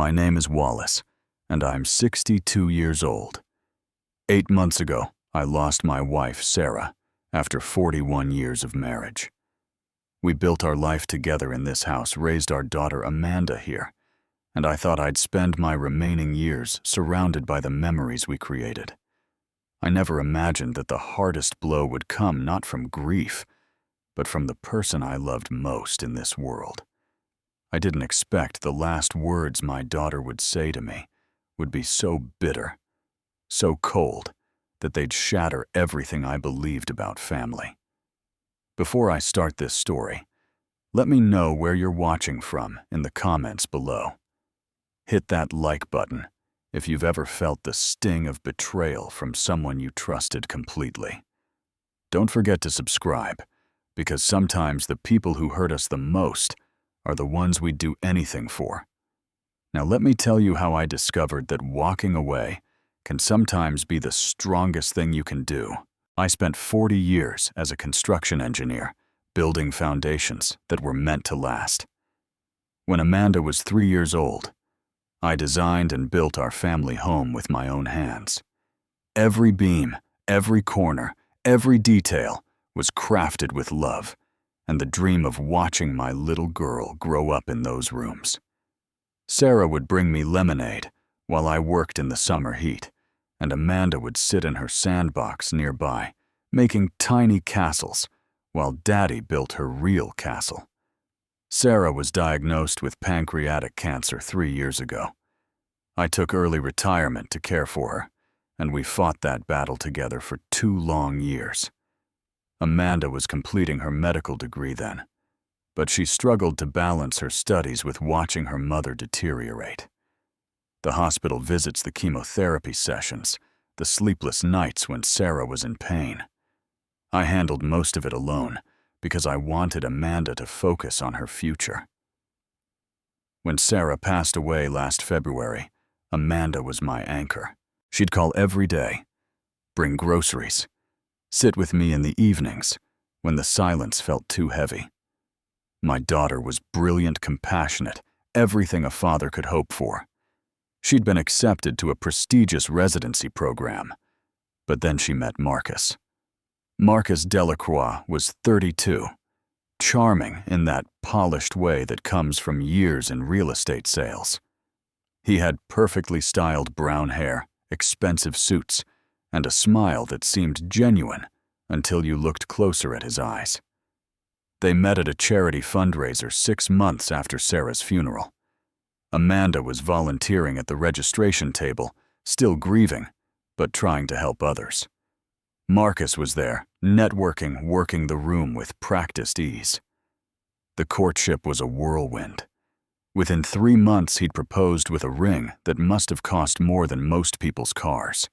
My name is Wallace, and I'm 62 years old. 8 months ago, I lost my wife, Sarah, after 41 years of marriage. We built our life together in this house, raised our daughter Amanda here, and I thought I'd spend my remaining years surrounded by the memories we created. I never imagined that the hardest blow would come not from grief, but from the person I loved most in this world. I didn't expect the last words my daughter would say to me would be so bitter, so cold, that they'd shatter everything I believed about family. Before I start this story, let me know where you're watching from in the comments below. Hit that like button if you've ever felt the sting of betrayal from someone you trusted completely. Don't forget to subscribe, because sometimes the people who hurt us the most are the ones we'd do anything for. Now let me tell you how I discovered that walking away can sometimes be the strongest thing you can do. I spent 40 years as a construction engineer, building foundations that were meant to last. When Amanda was 3 years old, I designed and built our family home with my own hands. Every beam, every corner, every detail was crafted with love, and the dream of watching my little girl grow up in those rooms. Sarah would bring me lemonade while I worked in the summer heat, and Amanda would sit in her sandbox nearby, making tiny castles while Daddy built her real castle. Sarah was diagnosed with pancreatic cancer 3 years ago. I took early retirement to care for her, and we fought that battle together for 2 long years. Amanda was completing her medical degree then, but she struggled to balance her studies with watching her mother deteriorate. The hospital visits, the chemotherapy sessions, the sleepless nights when Sarah was in pain. I handled most of it alone because I wanted Amanda to focus on her future. When Sarah passed away last February, Amanda was my anchor. She'd call every day, bring groceries, sit with me in the evenings when the silence felt too heavy. My daughter was brilliant, compassionate, everything a father could hope for. She'd been accepted to a prestigious residency program, but then she met Marcus. Marcus Delacroix was 32, charming in that polished way that comes from years in real estate sales. He had perfectly styled brown hair, expensive suits, and a smile that seemed genuine until you looked closer at his eyes. They met at a charity fundraiser 6 months after Sarah's funeral. Amanda was volunteering at the registration table, still grieving, but trying to help others. Marcus was there, networking, working the room with practiced ease. The courtship was a whirlwind. Within 3 months, he'd proposed with a ring that must have cost more than most people's cars.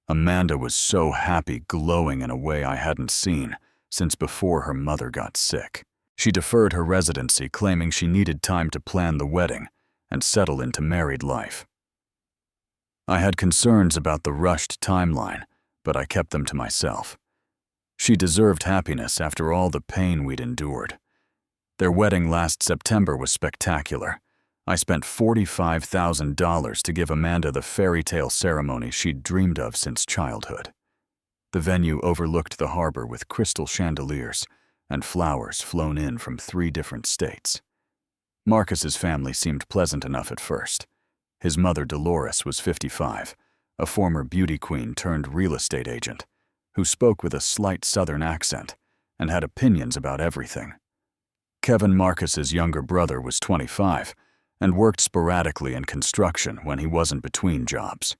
Amanda was so happy, glowing in a way I hadn't seen since before her mother got sick. She deferred her residency, claiming she needed time to plan the wedding and settle into married life. I had concerns about the rushed timeline, but I kept them to myself. She deserved happiness after all the pain we'd endured. Their wedding last September was spectacular. I spent $45,000 to give Amanda the fairy tale ceremony she'd dreamed of since childhood. The venue overlooked the harbor with crystal chandeliers and flowers flown in from 3 different states. Marcus's family seemed pleasant enough at first. His mother, Dolores, was 55, a former beauty queen turned real estate agent, who spoke with a slight southern accent and had opinions about everything. Kevin, Marcus's younger brother, was 25 and worked sporadically in construction when he wasn't between jobs.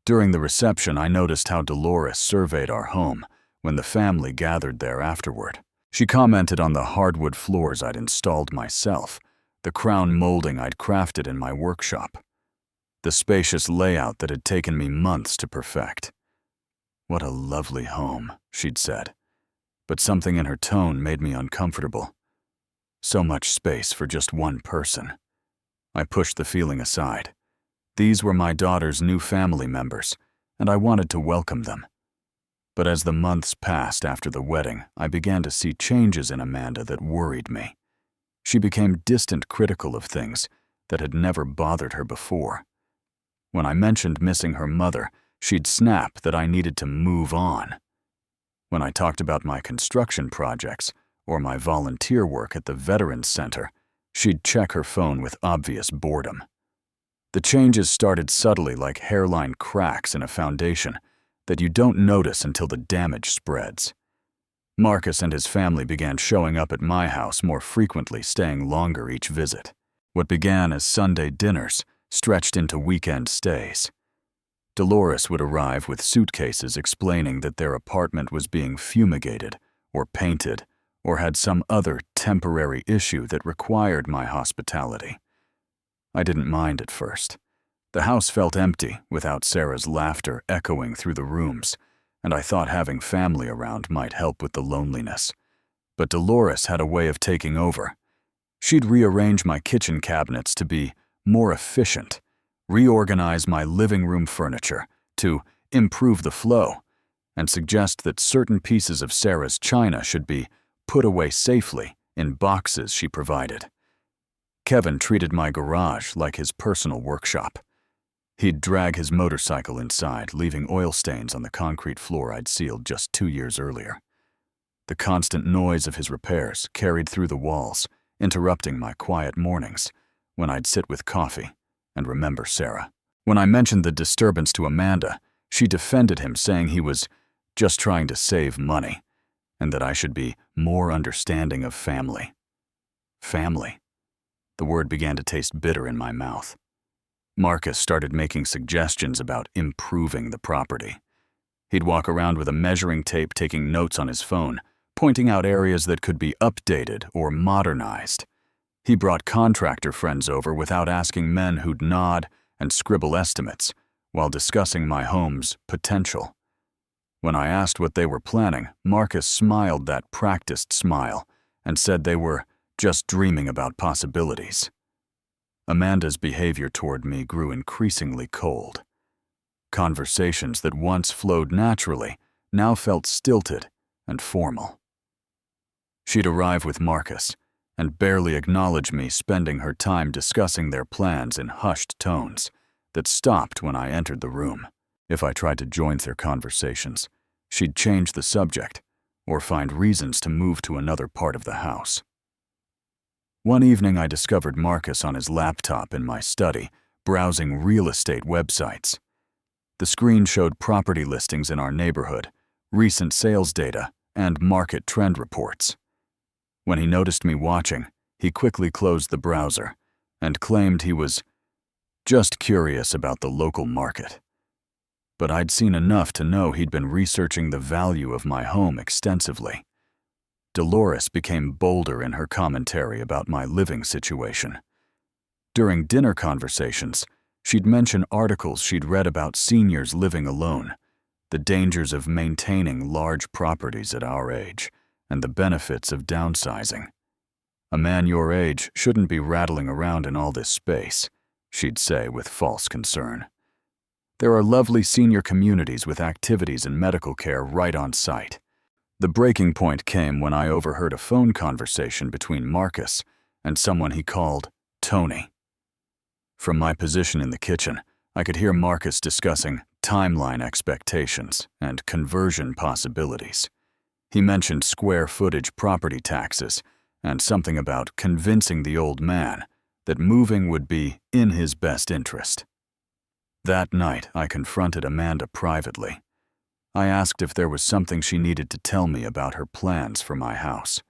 During the reception, I noticed how Dolores surveyed our home when the family gathered there afterward. She commented on the hardwood floors I'd installed myself, the crown molding I'd crafted in my workshop, the spacious layout that had taken me months to perfect. "What a lovely home," she'd said, but something in her tone made me uncomfortable. So much space for just one person. I pushed the feeling aside. These were my daughter's new family members, and I wanted to welcome them. But as the months passed after the wedding, I began to see changes in Amanda that worried me. She became distant, critical of things, that had never bothered her before. When I mentioned missing her mother, she'd snap that I needed to move on. When I talked about my construction projects or my volunteer work at the Veterans Center, she'd check her phone with obvious boredom. The changes started subtly like hairline cracks in a foundation that you don't notice until the damage spreads. Marcus and his family began showing up at my house more frequently, staying longer each visit. What began as Sunday dinners stretched into weekend stays. Dolores would arrive with suitcases explaining that their apartment was being fumigated or painted or had some other temporary issue that required my hospitality. I didn't mind at first. The house felt empty without Sarah's laughter echoing through the rooms, and I thought having family around might help with the loneliness. But Dolores had a way of taking over. She'd rearrange my kitchen cabinets to be more efficient, reorganize my living room furniture to improve the flow, and suggest that certain pieces of Sarah's china should be put away safely in boxes she provided. Kevin treated my garage like his personal workshop. He'd drag his motorcycle inside, leaving oil stains on the concrete floor I'd sealed just 2 years earlier. The constant noise of his repairs carried through the walls, interrupting my quiet mornings when I'd sit with coffee and remember Sarah. When I mentioned the disturbance to Amanda, she defended him, saying he was just trying to save money and that I should be more understanding of family. Family. The word began to taste bitter in my mouth. Marcus started making suggestions about improving the property. He'd walk around with a measuring tape, taking notes on his phone, pointing out areas that could be updated or modernized. He brought contractor friends over without asking men who'd nod and scribble estimates while discussing my home's potential. When I asked what they were planning, Marcus smiled that practiced smile and said they were just dreaming about possibilities. Amanda's behavior toward me grew increasingly cold. Conversations that once flowed naturally now felt stilted and formal. She'd arrive with Marcus and barely acknowledge me, spending her time discussing their plans in hushed tones that stopped when I entered the room. If I tried to join their conversations, she'd change the subject or find reasons to move to another part of the house. One evening I discovered Marcus on his laptop in my study, browsing real estate websites. The screen showed property listings in our neighborhood, recent sales data, and market trend reports. When he noticed me watching, he quickly closed the browser and claimed he was just curious about the local market. But I'd seen enough to know he'd been researching the value of my home extensively. Dolores became bolder in her commentary about my living situation. During dinner conversations, she'd mention articles she'd read about seniors living alone, the dangers of maintaining large properties at our age, and the benefits of downsizing. A man your age shouldn't be rattling around in all this space, she'd say with false concern. There are lovely senior communities with activities and medical care right on site. The breaking point came when I overheard a phone conversation between Marcus and someone he called Tony. From my position in the kitchen, I could hear Marcus discussing timeline expectations and conversion possibilities. He mentioned square footage property taxes and something about convincing the old man that moving would be in his best interest. That night, I confronted Amanda privately. I asked if there was something she needed to tell me about her plans for my house.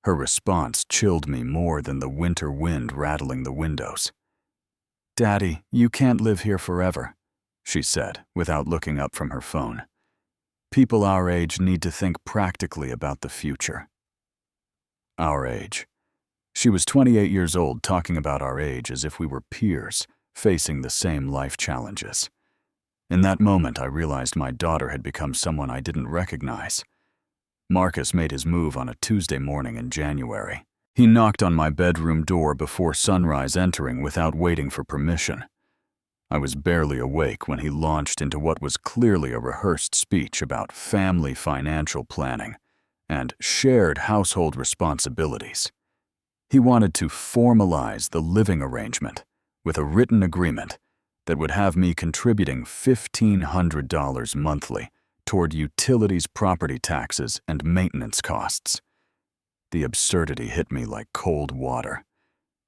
Her response chilled me more than the winter wind rattling the windows. "Daddy, you can't live here forever," she said, without looking up from her phone. "People our age need to think practically about the future." Our age. She was 28 years old, talking about our age as if we were peers, facing the same life challenges. In that moment, I realized my daughter had become someone I didn't recognize. Marcus made his move on a Tuesday morning in January. He knocked on my bedroom door before sunrise, entering without waiting for permission. I was barely awake when he launched into what was clearly a rehearsed speech about family financial planning and shared household responsibilities. He wanted to formalize the living arrangement with a written agreement that would have me contributing $1,500 monthly toward utilities, property taxes, and maintenance costs. The absurdity hit me like cold water.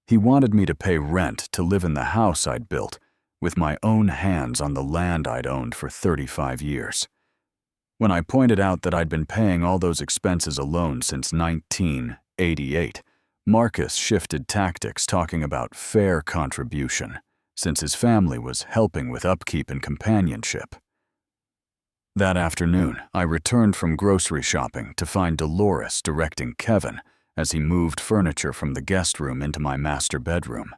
He wanted me to pay rent to live in the house I'd built, with my own hands on the land I'd owned for 35 years. When I pointed out that I'd been paying all those expenses alone since 1988, Marcus shifted tactics, talking about fair contribution, since his family was helping with upkeep and companionship. That afternoon, I returned from grocery shopping to find Dolores directing Kevin as he moved furniture from the guest room into my master bedroom.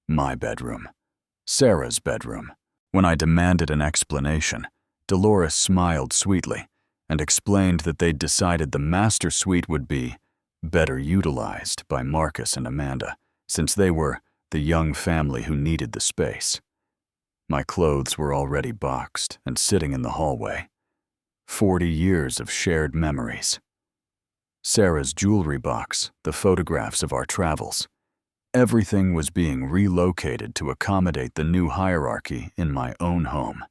My bedroom. Sarah's bedroom. When I demanded an explanation, Dolores smiled sweetly and explained that they'd decided the master suite would be better utilized by Marcus and Amanda, since they were the young family who needed the space. My clothes were already boxed and sitting in the hallway. 40 years of shared memories. Sarah's jewelry box, the photographs of our travels. Everything was being relocated to accommodate the new hierarchy in my own home.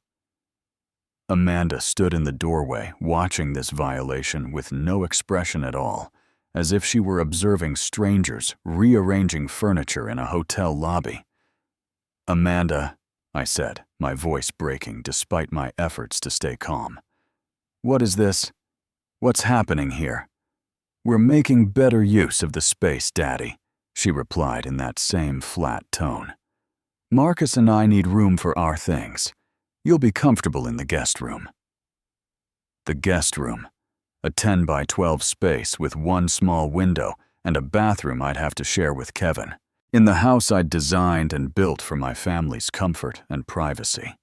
Amanda stood in the doorway watching this violation with no expression at all, as if she were observing strangers rearranging furniture in a hotel lobby. "Amanda," I said, my voice breaking despite my efforts to stay calm. "What is this? What's happening here?" "We're making better use of the space, Daddy," she replied in that same flat tone. "Marcus and I need room for our things. You'll be comfortable in the guest room." The guest room, a 10 by 12 space with one small window and a bathroom I'd have to share with Kevin, in the house I'd designed and built for my family's comfort and privacy.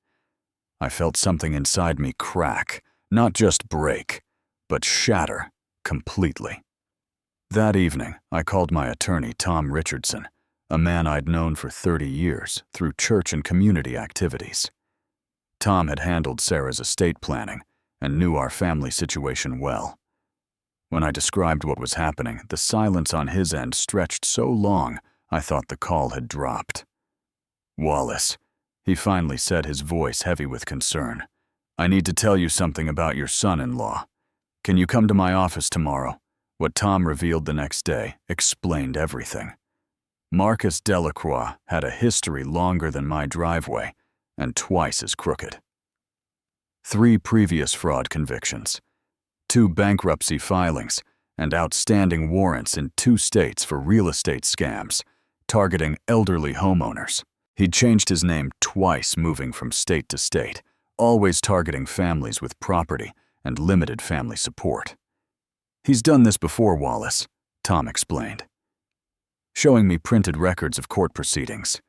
I felt something inside me crack, not just break, but shatter completely. That evening, I called my attorney, Tom Richardson, a man I'd known for 30 years through church and community activities. Tom had handled Sarah's estate planning and knew our family situation well. When I described what was happening, the silence on his end stretched so long I thought the call had dropped. "Wallace," he finally said, his voice heavy with concern, "I need to tell you something about your son-in-law. Can you come to my office tomorrow?" What Tom revealed the next day explained everything. Marcus Delacroix had a history longer than my driveway and twice as crooked. 3 previous fraud convictions, 2 bankruptcy filings, and outstanding warrants in 2 states for real estate scams, targeting elderly homeowners. He'd changed his name twice, moving from state to state, always targeting families with property and limited family support. "He's done this before, Wallace," Tom explained, showing me printed records of court proceedings.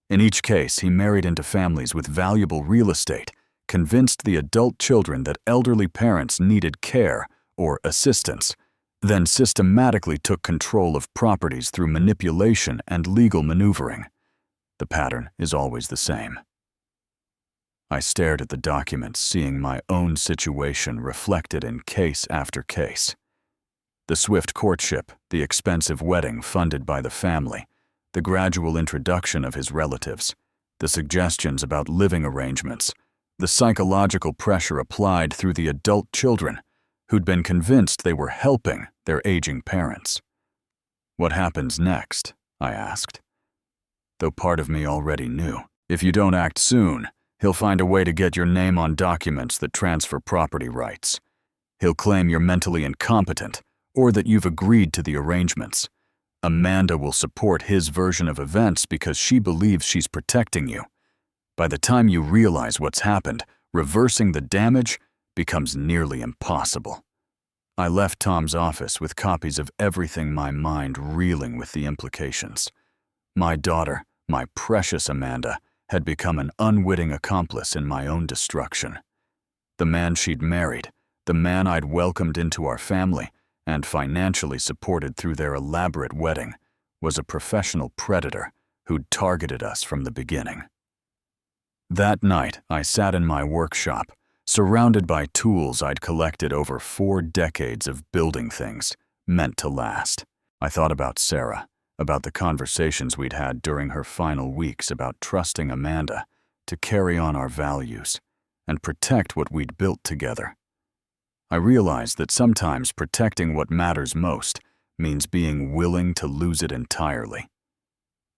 In each case, he married into families with valuable real estate, convinced the adult children that elderly parents needed care or assistance, then systematically took control of properties through manipulation and legal maneuvering. The pattern is always the same. I stared at the documents, seeing my own situation reflected in case after case. The swift courtship, the expensive wedding funded by the family, the gradual introduction of his relatives, the suggestions about living arrangements, the psychological pressure applied through the adult children who'd been convinced they were helping their aging parents. "What happens next?" I asked. Though part of me already knew. "If you don't act soon, he'll find a way to get your name on documents that transfer property rights. He'll claim you're mentally incompetent or that you've agreed to the arrangements. Amanda will support his version of events because she believes she's protecting you. By the time you realize what's happened, reversing the damage becomes nearly impossible." I left Tom's office with copies of everything, my mind reeling with the implications. My daughter, my precious Amanda, had become an unwitting accomplice in my own destruction. The man she'd married, the man I'd welcomed into our family and financially supported through their elaborate wedding, was a professional predator who'd targeted us from the beginning. That night, I sat in my workshop, surrounded by tools I'd collected over 4 decades of building things meant to last. I thought about Sarah about the conversations we'd had during her final weeks about trusting Amanda to carry on our values and protect what we'd built together. I realized that sometimes protecting what matters most means being willing to lose it entirely.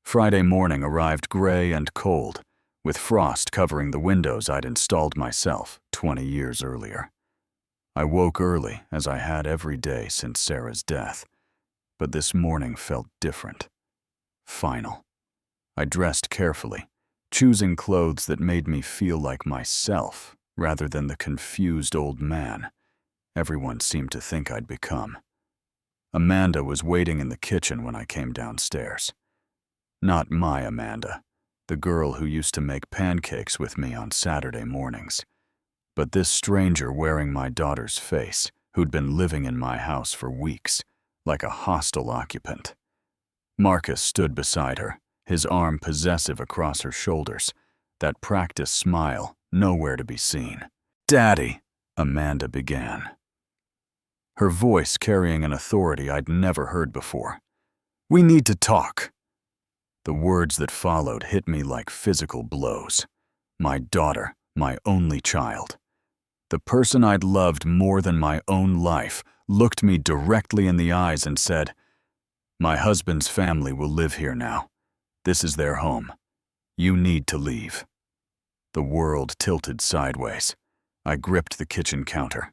Friday morning arrived gray and cold, with frost covering the windows I'd installed myself 20 years earlier. I woke early, as I had every day since Sarah's death, but this morning felt different. Final. I dressed carefully, choosing clothes that made me feel like myself rather than the confused old man everyone seemed to think I'd become. Amanda was waiting in the kitchen when I came downstairs. Not my Amanda, the girl who used to make pancakes with me on Saturday mornings, but this stranger wearing my daughter's face, who'd been living in my house for weeks, like a hostile occupant. Marcus stood beside her, his arm possessive across her shoulders, that practiced smile nowhere to be seen. "Daddy," Amanda began, her voice carrying an authority I'd never heard before. "We need to talk." The words that followed hit me like physical blows. My daughter, my only child. The person I'd loved more than my own life looked me directly in the eyes and said, "My husband's family will live here now. This is their home. You need to leave." The world tilted sideways. I gripped the kitchen counter.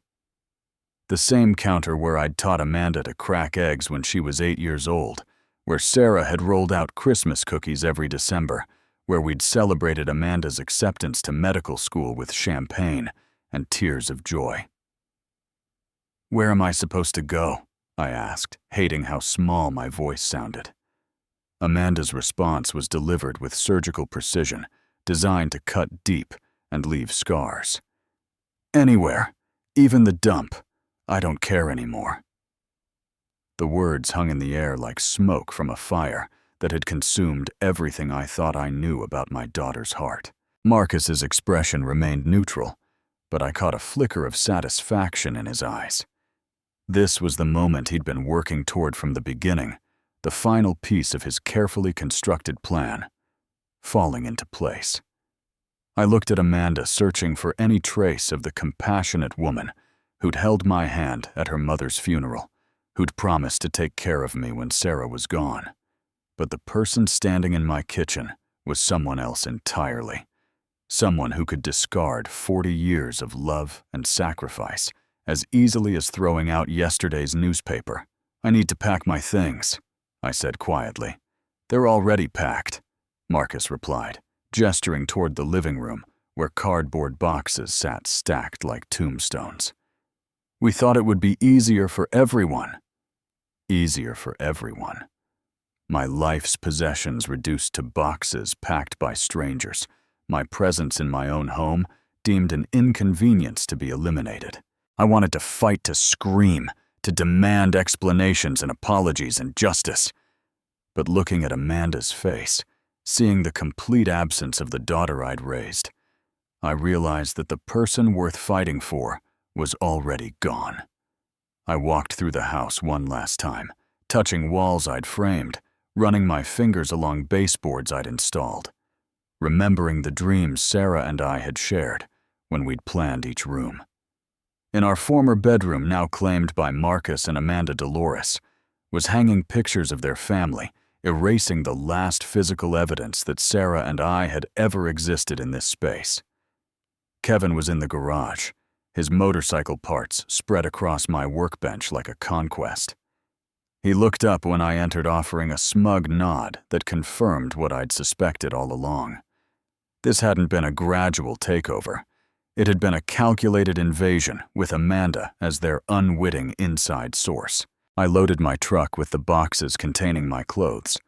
The same counter where I'd taught Amanda to crack eggs when she was 8 years old, where Sarah had rolled out Christmas cookies every December, where we'd celebrated Amanda's acceptance to medical school with champagne and tears of joy. "Where am I supposed to go?" I asked, hating how small my voice sounded. Amanda's response was delivered with surgical precision, designed to cut deep and leave scars. "Anywhere, even the dump. I don't care anymore." The words hung in the air like smoke from a fire that had consumed everything I thought I knew about my daughter's heart. Marcus's expression remained neutral, but I caught a flicker of satisfaction in his eyes. This was the moment he'd been working toward from the beginning, the final piece of his carefully constructed plan, falling into place. I looked at Amanda, searching for any trace of the compassionate woman who'd held my hand at her mother's funeral, who'd promised to take care of me when Sarah was gone. But the person standing in my kitchen was someone else entirely. Someone who could discard 40 years of love and sacrifice as easily as throwing out yesterday's newspaper. "I need to pack my things," I said quietly. "They're already packed," Marcus replied, gesturing toward the living room where cardboard boxes sat stacked like tombstones. "We thought it would be easier for everyone." Easier for everyone. My life's possessions reduced to boxes packed by strangers, my presence in my own home deemed an inconvenience to be eliminated. I wanted to fight, to scream, to demand explanations and apologies and justice. But looking at Amanda's face, seeing the complete absence of the daughter I'd raised, I realized that the person worth fighting for was already gone. I walked through the house one last time, touching walls I'd framed, running my fingers along baseboards I'd installed, remembering the dreams Sarah and I had shared when we'd planned each room. In our former bedroom, now claimed by Marcus and Amanda Dolores, was hanging pictures of their family, erasing the last physical evidence that Sarah and I had ever existed in this space. Kevin was in the garage, his motorcycle parts spread across my workbench like a conquest. He looked up when I entered, offering a smug nod that confirmed what I'd suspected all along. This hadn't been a gradual takeover. It had been a calculated invasion with Amanda as their unwitting inside source. I loaded my truck with the boxes containing my clothes,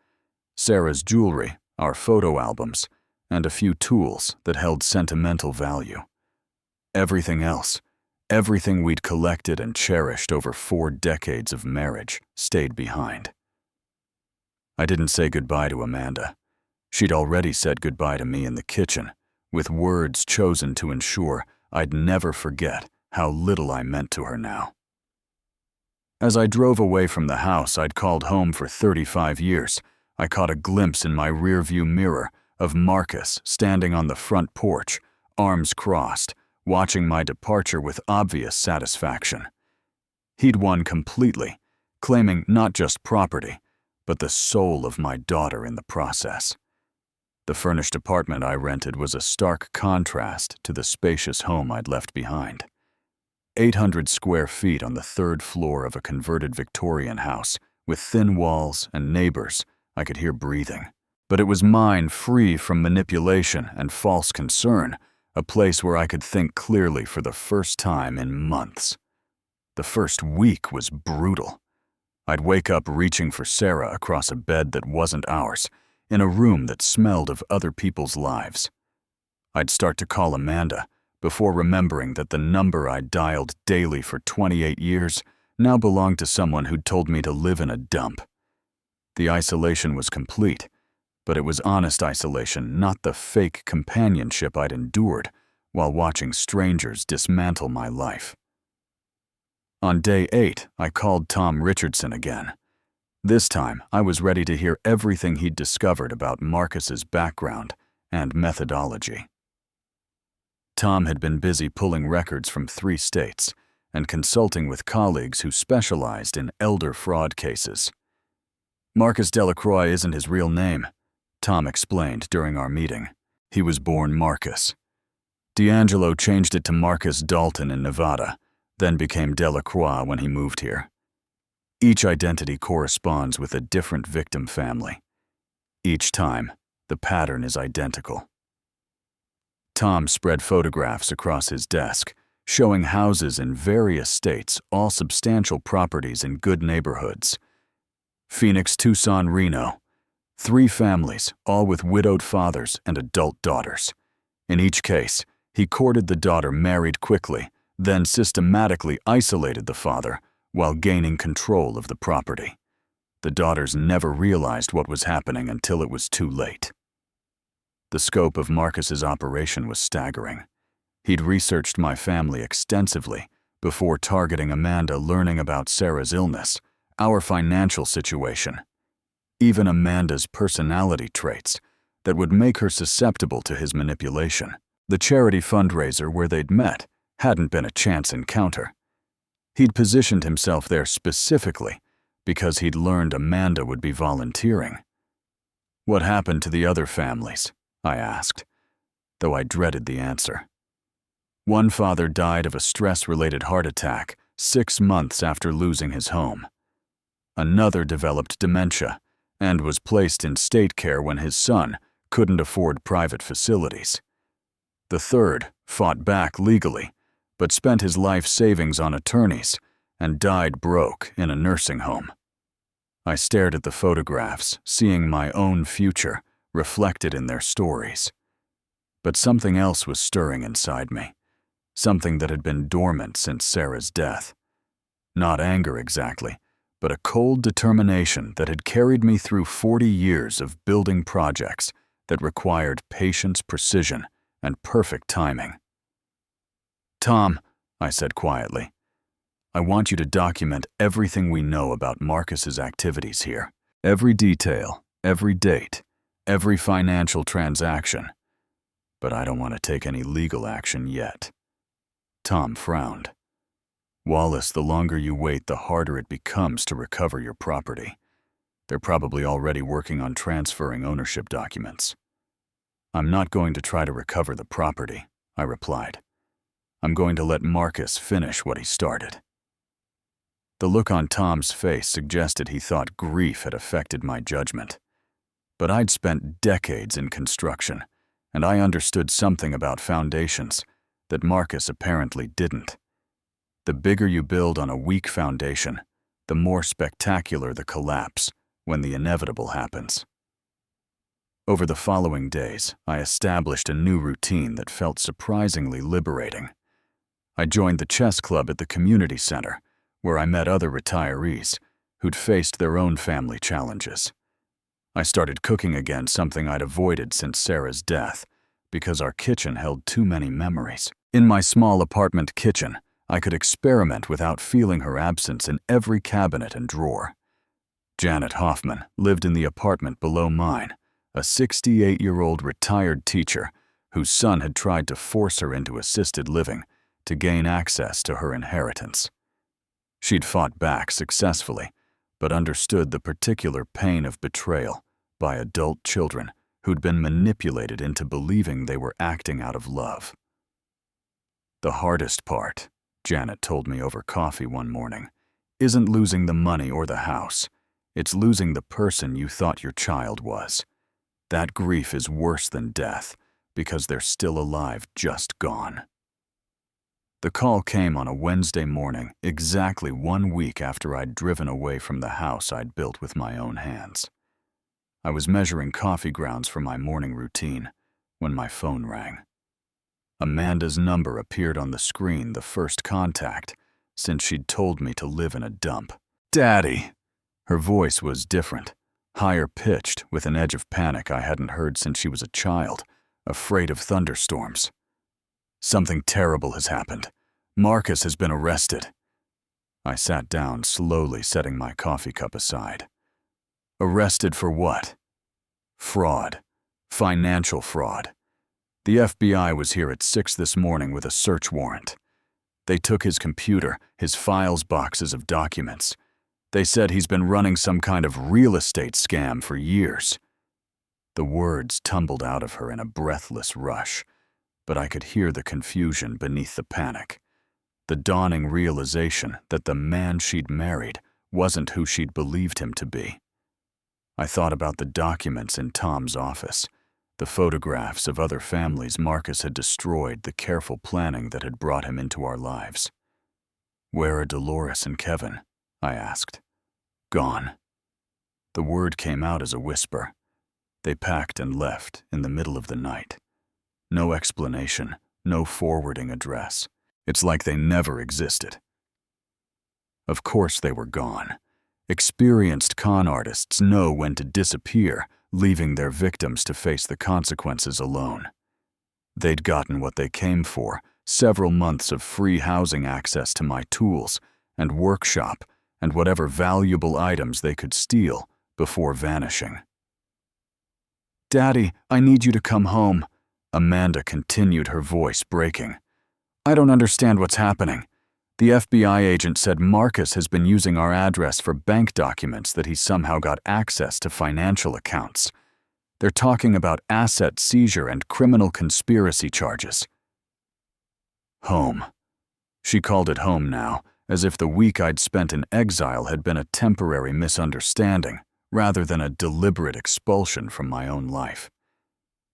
Sarah's jewelry, our photo albums, and a few tools that held sentimental value. Everything else, everything we'd collected and cherished over 4 decades of marriage, stayed behind. I didn't say goodbye to Amanda. She'd already said goodbye to me in the kitchen, with words chosen to ensure I'd never forget how little I meant to her now. As I drove away from the house I'd called home for 35 years, I caught a glimpse in my rearview mirror of Marcus standing on the front porch, arms crossed, watching my departure with obvious satisfaction. He'd won completely, claiming not just property, but the soul of my daughter in the process. The furnished apartment I rented was a stark contrast to the spacious home I'd left behind. 800 square feet on the third floor of a converted Victorian house, with thin walls and neighbors I could hear breathing. But it was mine, free from manipulation and false concern, a place where I could think clearly for the first time in months. The first week was brutal. I'd wake up reaching for Sarah across a bed that wasn't ours, in a room that smelled of other people's lives. I'd start to call Amanda, before remembering that the number I'd dialed daily for 28 years now belonged to someone who'd told me to live in a dump. The isolation was complete, but it was honest isolation, not the fake companionship I'd endured while watching strangers dismantle my life. On day 8, I called Tom Richardson again. This time, I was ready to hear everything he'd discovered about Marcus's background and methodology. Tom had been busy pulling records from 3 states and consulting with colleagues who specialized in elder fraud cases. Marcus Delacroix isn't his real name, Tom explained during our meeting. He was born Marcus. D'Angelo changed it to Marcus Dalton in Nevada, then became Delacroix when he moved here. Each identity corresponds with a different victim family. Each time, the pattern is identical. Tom spread photographs across his desk, showing houses in various states, all substantial properties in good neighborhoods. Phoenix, Tucson, Reno. 3 families, all with widowed fathers and adult daughters. In each case, he courted the daughter, married quickly, then systematically isolated the father while gaining control of the property. The daughters never realized what was happening until it was too late. The scope of Marcus's operation was staggering. He'd researched my family extensively before targeting Amanda, learning about Sarah's illness, our financial situation, even Amanda's personality traits that would make her susceptible to his manipulation. The charity fundraiser where they'd met hadn't been a chance encounter. He'd positioned himself there specifically because he'd learned Amanda would be volunteering. What happened to the other families? I asked, though I dreaded the answer. One father died of a stress-related heart attack 6 months after losing his home. Another developed dementia and was placed in state care when his son couldn't afford private facilities. The third fought back legally, but spent his life savings on attorneys and died broke in a nursing home. I stared at the photographs, seeing my own future reflected in their stories. But something else was stirring inside me, something that had been dormant since Sarah's death. Not anger exactly, but a cold determination that had carried me through 40 years of building projects that required patience, precision, and perfect timing. Tom, I said quietly, I want you to document everything we know about Marcus's activities here. Every detail, every date, every financial transaction. But I don't want to take any legal action yet. Tom frowned. Wallace, the longer you wait, the harder it becomes to recover your property. They're probably already working on transferring ownership documents. I'm not going to try to recover the property, I replied. I'm going to let Marcus finish what he started. The look on Tom's face suggested he thought grief had affected my judgment. But I'd spent decades in construction, and I understood something about foundations that Marcus apparently didn't. The bigger you build on a weak foundation, the more spectacular the collapse when the inevitable happens. Over the following days, I established a new routine that felt surprisingly liberating. I joined the chess club at the community center, where I met other retirees who'd faced their own family challenges. I started cooking again, something I'd avoided since Sarah's death, because our kitchen held too many memories. In my small apartment kitchen, I could experiment without feeling her absence in every cabinet and drawer. Janet Hoffman lived in the apartment below mine, a 68-year-old retired teacher whose son had tried to force her into assisted living to gain access to her inheritance. She'd fought back successfully, but understood the particular pain of betrayal by adult children who'd been manipulated into believing they were acting out of love. The hardest part, Janet told me over coffee one morning, isn't losing the money or the house. It's losing the person you thought your child was. That grief is worse than death because they're still alive, just gone. The call came on a Wednesday morning, exactly 1 week after I'd driven away from the house I'd built with my own hands. I was measuring coffee grounds for my morning routine when my phone rang. Amanda's number appeared on the screen, the first contact since she'd told me to live in a dump. "Daddy!" Her voice was different, higher pitched, with an edge of panic I hadn't heard since she was a child, afraid of thunderstorms. "Something terrible has happened. Marcus has been arrested." I sat down, slowly setting my coffee cup aside. "Arrested for what?" "Fraud. Financial fraud. The FBI was here at 6 this morning with a search warrant. They took his computer, his files boxes of documents. They said he's been running some kind of real estate scam for years." The words tumbled out of her in a breathless rush, but I could hear the confusion beneath the panic, the dawning realization that the man she'd married wasn't who she'd believed him to be. I thought about the documents in Tom's office, the photographs of other families Marcus had destroyed, the careful planning that had brought him into our lives. "Where are Dolores and Kevin?" I asked. "Gone." The word came out as a whisper. They packed and left in the middle of the night. No explanation, no forwarding address. It's like they never existed. Of course they were gone. Experienced con artists know when to disappear, leaving their victims to face the consequences alone. They'd gotten what they came for, several months of free housing access to my tools and workshop and whatever valuable items they could steal before vanishing. "Daddy, I need you to come home," Amanda continued, her voice breaking. "I don't understand what's happening. The FBI agent said Marcus has been using our address for bank documents that he somehow got access to financial accounts. They're talking about asset seizure and criminal conspiracy charges." Home. She called it home now, as if the week I'd spent in exile had been a temporary misunderstanding rather than a deliberate expulsion from my own life.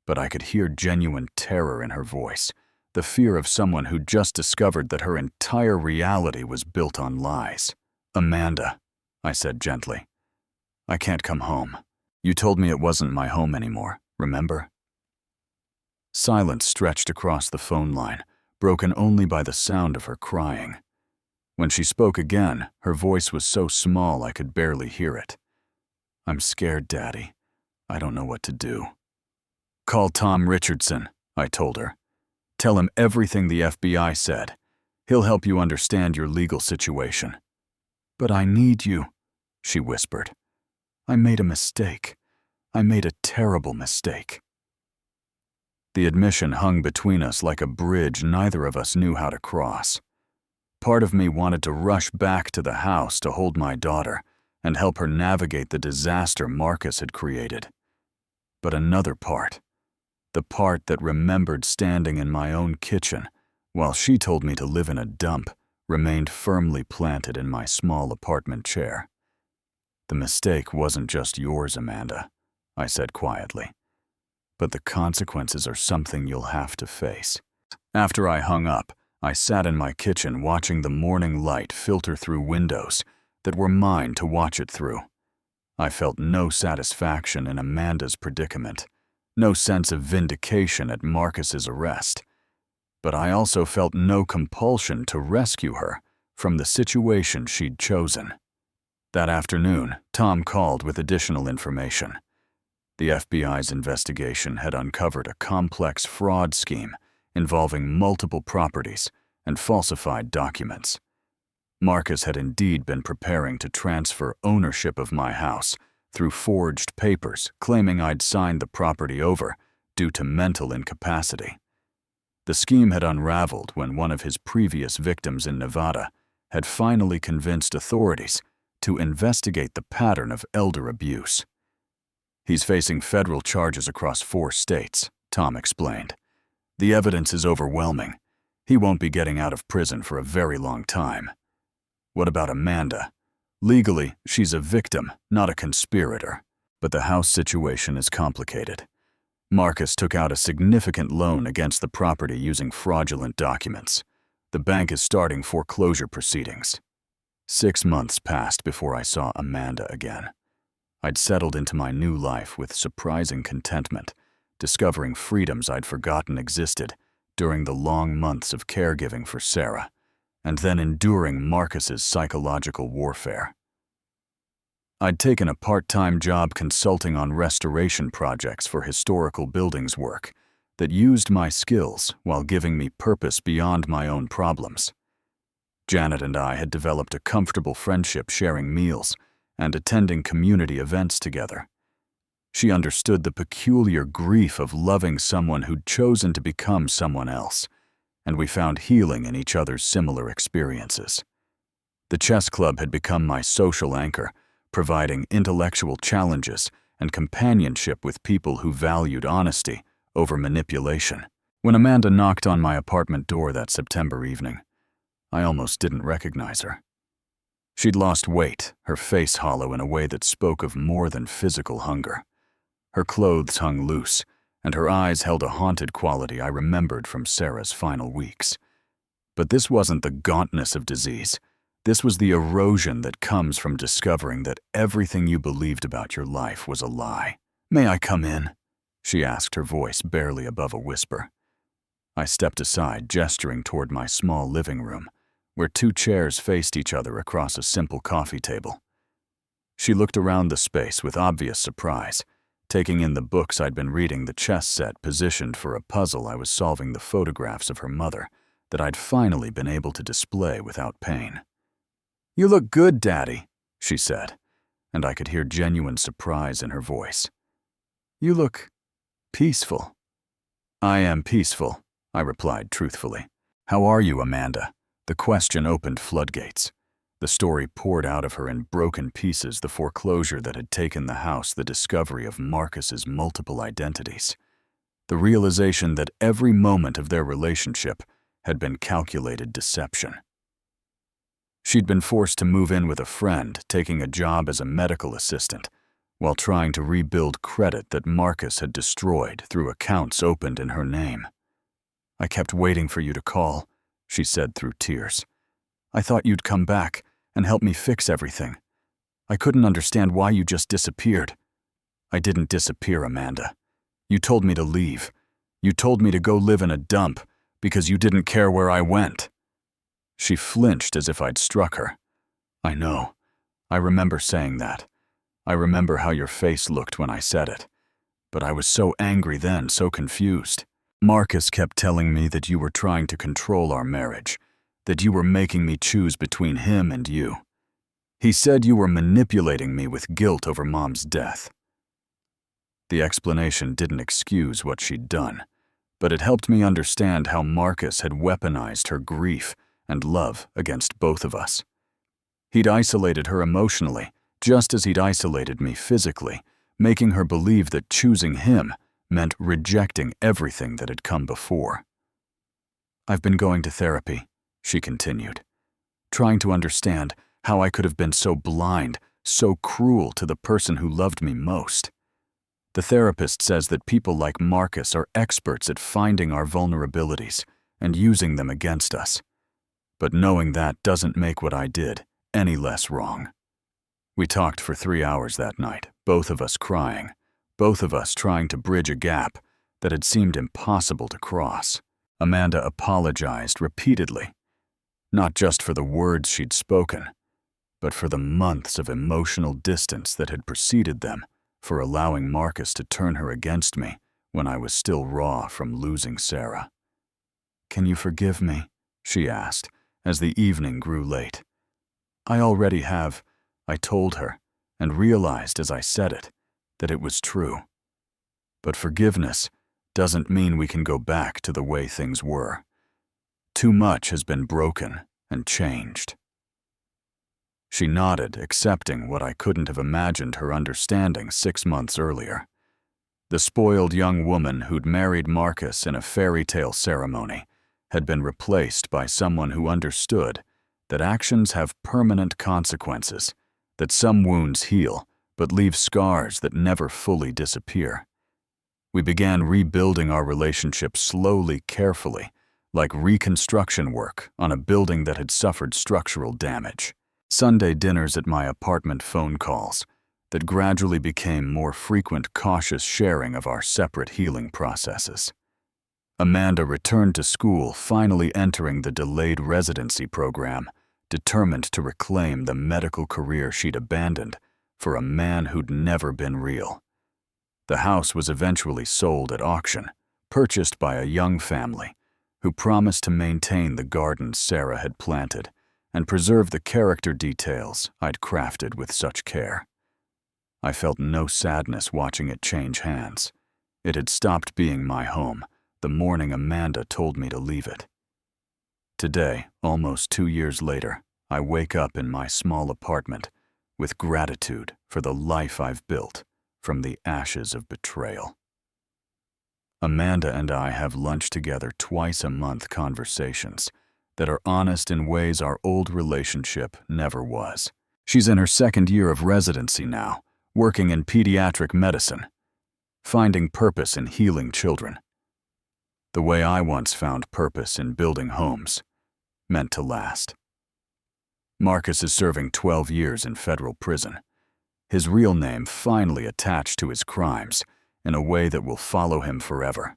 But I could hear genuine terror in her voice, the fear of someone who'd just discovered that her entire reality was built on lies. "Amanda," I said gently, "I can't come home. You told me it wasn't my home anymore, remember?" Silence stretched across the phone line, broken only by the sound of her crying. When she spoke again, her voice was so small I could barely hear it. "I'm scared, Daddy. I don't know what to do." "Call Tom Richardson," I told her. "Tell him everything the FBI said. He'll help you understand your legal situation." "But I need you," she whispered. "I made a mistake. I made a terrible mistake." The admission hung between us like a bridge neither of us knew how to cross. Part of me wanted to rush back to the house to hold my daughter and help her navigate the disaster Marcus had created. But another part, the part that remembered standing in my own kitchen while she told me to live in a dump, remained firmly planted in my small apartment chair. "The mistake wasn't just yours, Amanda," I said quietly. "But the consequences are something you'll have to face." After I hung up, I sat in my kitchen watching the morning light filter through windows that were mine to watch it through. I felt no satisfaction in Amanda's predicament, no sense of vindication at Marcus's arrest. But I also felt no compulsion to rescue her from the situation she'd chosen. That afternoon, Tom called with additional information. The FBI's investigation had uncovered a complex fraud scheme involving multiple properties and falsified documents. Marcus had indeed been preparing to transfer ownership of my house through forged papers claiming I'd signed the property over due to mental incapacity. The scheme had unraveled when one of his previous victims in Nevada had finally convinced authorities to investigate the pattern of elder abuse. He's facing federal charges across 4 states, Tom explained. The evidence is overwhelming. He won't be getting out of prison for a very long time. What about Amanda? Legally, she's a victim, not a conspirator. But the house situation is complicated. Marcus took out a significant loan against the property using fraudulent documents. The bank is starting foreclosure proceedings. 6 months passed before I saw Amanda again. I'd settled into my new life with surprising contentment, discovering freedoms I'd forgotten existed during the long months of caregiving for Sarah, and then enduring Marcus's psychological warfare. I'd taken a part-time job consulting on restoration projects for historical buildings work that used my skills while giving me purpose beyond my own problems. Janet and I had developed a comfortable friendship, sharing meals and attending community events together. She understood the peculiar grief of loving someone who'd chosen to become someone else, and we found healing in each other's similar experiences. The chess club had become my social anchor, providing intellectual challenges and companionship with people who valued honesty over manipulation. When Amanda knocked on my apartment door that September evening, I almost didn't recognize her. She'd lost weight, her face hollow in a way that spoke of more than physical hunger. Her clothes hung loose, and her eyes held a haunted quality I remembered from Sarah's final weeks. But this wasn't the gauntness of disease. This was the erosion that comes from discovering that everything you believed about your life was a lie. "May I come in?" she asked, her voice barely above a whisper. I stepped aside, gesturing toward my small living room, where 2 chairs faced each other across a simple coffee table. She looked around the space with obvious surprise, taking in the books I'd been reading, the chess set positioned for a puzzle I was solving, the photographs of her mother that I'd finally been able to display without pain. "You look good, Daddy," she said, and I could hear genuine surprise in her voice. "You look peaceful." "I am peaceful," I replied truthfully. "How are you, Amanda?" The question opened floodgates. The story poured out of her in broken pieces, the foreclosure that had taken the house, the discovery of Marcus's multiple identities, the realization that every moment of their relationship had been calculated deception. She'd been forced to move in with a friend, taking a job as a medical assistant, while trying to rebuild credit that Marcus had destroyed through accounts opened in her name. "I kept waiting for you to call," she said through tears. "I thought you'd come back and help me fix everything. I couldn't understand why you just disappeared." "I didn't disappear, Amanda. You told me to leave. You told me to go live in a dump because you didn't care where I went." She flinched as if I'd struck her. "I know. I remember saying that. I remember how your face looked when I said it. But I was so angry then, so confused. Marcus kept telling me that you were trying to control our marriage, that you were making me choose between him and you. He said you were manipulating me with guilt over Mom's death." The explanation didn't excuse what she'd done, but it helped me understand how Marcus had weaponized her grief and love against both of us. He'd isolated her emotionally, just as he'd isolated me physically, making her believe that choosing him meant rejecting everything that had come before. "I've been going to therapy," she continued, "trying to understand how I could have been so blind, so cruel to the person who loved me most. The therapist says that people like Marcus are experts at finding our vulnerabilities and using them against us. But knowing that doesn't make what I did any less wrong." We talked for 3 hours that night, both of us crying, both of us trying to bridge a gap that had seemed impossible to cross. Amanda apologized repeatedly, not just for the words she'd spoken, but for the months of emotional distance that had preceded them, for allowing Marcus to turn her against me when I was still raw from losing Sarah. "Can you forgive me?" she asked, as the evening grew late. I already have, I told her, and realized as I said it that it was true. But forgiveness doesn't mean we can go back to the way things were. Too much has been broken and changed. She nodded, accepting what I couldn't have imagined her understanding 6 months earlier. The spoiled young woman who'd married Marcus in a fairy tale ceremony had been replaced by someone who understood that actions have permanent consequences, that some wounds heal but leave scars that never fully disappear. We began rebuilding our relationship slowly, carefully, like reconstruction work on a building that had suffered structural damage. Sunday dinners at my apartment, phone calls that gradually became more frequent, cautious sharing of our separate healing processes. Amanda returned to school, finally entering the delayed residency program, determined to reclaim the medical career she'd abandoned for a man who'd never been real. The house was eventually sold at auction, purchased by a young family who promised to maintain the gardens Sarah had planted and preserve the character details I'd crafted with such care. I felt no sadness watching it change hands. It had stopped being my home the morning Amanda told me to leave it. Today, almost 2 years later, I wake up in my small apartment with gratitude for the life I've built from the ashes of betrayal. Amanda and I have lunch together twice a month, conversations that are honest in ways our old relationship never was. She's in her 2nd year of residency now, working in pediatric medicine, finding purpose in healing children. The way I once found purpose in building homes, meant to last. Marcus is serving 12 years in federal prison, his real name finally attached to his crimes in a way that will follow him forever.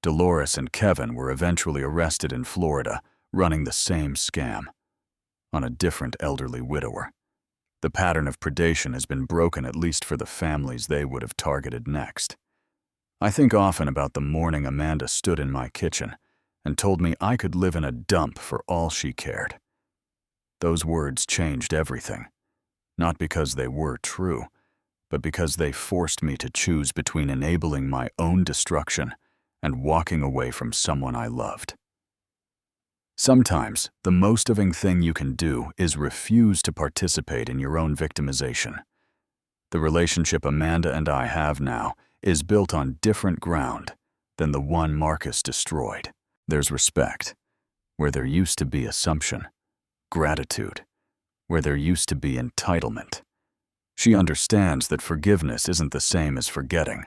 Dolores and Kevin were eventually arrested in Florida, running the same scam, on a different elderly widower. The pattern of predation has been broken, at least for the families they would have targeted next. I think often about the morning Amanda stood in my kitchen and told me I could live in a dump for all she cared. Those words changed everything, not because they were true, but because they forced me to choose between enabling my own destruction and walking away from someone I loved. Sometimes, the most loving thing you can do is refuse to participate in your own victimization. The relationship Amanda and I have now is built on different ground than the one Marcus destroyed. There's respect, where there used to be assumption, gratitude, where there used to be entitlement. She understands that forgiveness isn't the same as forgetting,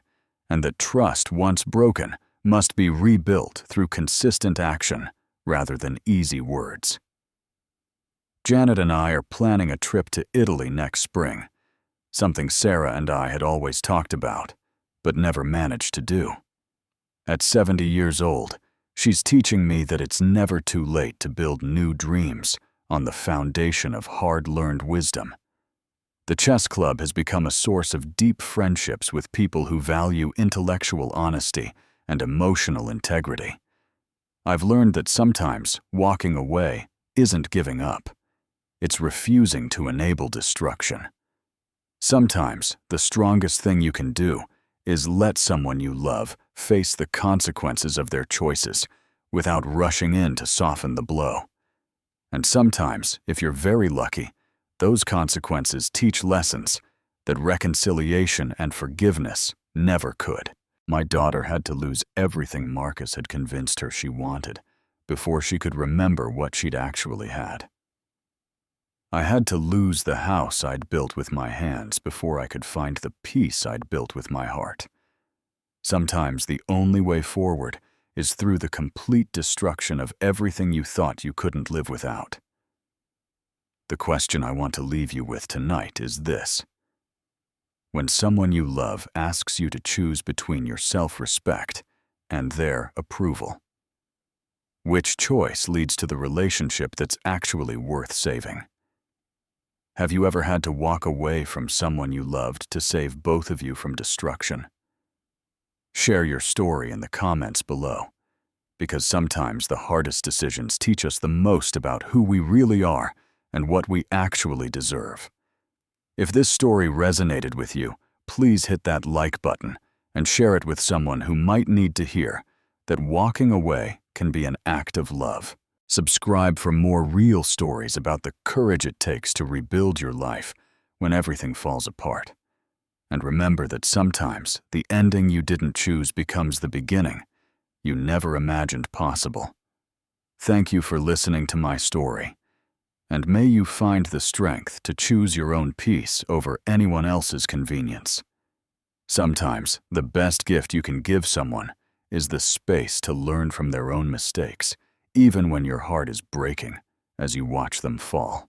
and that trust, once broken, must be rebuilt through consistent action rather than easy words. Janet and I are planning a trip to Italy next spring, something Sarah and I had always talked about, but never managed to do. At 70 years old, she's teaching me that it's never too late to build new dreams on the foundation of hard-learned wisdom. The chess club has become a source of deep friendships with people who value intellectual honesty and emotional integrity. I've learned that sometimes walking away isn't giving up. It's refusing to enable destruction. Sometimes the strongest thing you can do is let someone you love face the consequences of their choices without rushing in to soften the blow. And sometimes, if you're very lucky, those consequences teach lessons that reconciliation and forgiveness never could. My daughter had to lose everything Marcus had convinced her she wanted before she could remember what she'd actually had. I had to lose the house I'd built with my hands before I could find the peace I'd built with my heart. Sometimes the only way forward is through the complete destruction of everything you thought you couldn't live without. The question I want to leave you with tonight is this. When someone you love asks you to choose between your self-respect and their approval, which choice leads to the relationship that's actually worth saving? Have you ever had to walk away from someone you loved to save both of you from destruction? Share your story in the comments below, because sometimes the hardest decisions teach us the most about who we really are and what we actually deserve. If this story resonated with you, please hit that like button and share it with someone who might need to hear that walking away can be an act of love. Subscribe for more real stories about the courage it takes to rebuild your life when everything falls apart. And remember that sometimes the ending you didn't choose becomes the beginning you never imagined possible. Thank you for listening to my story, and may you find the strength to choose your own peace over anyone else's convenience. Sometimes the best gift you can give someone is the space to learn from their own mistakes, even when your heart is breaking as you watch them fall.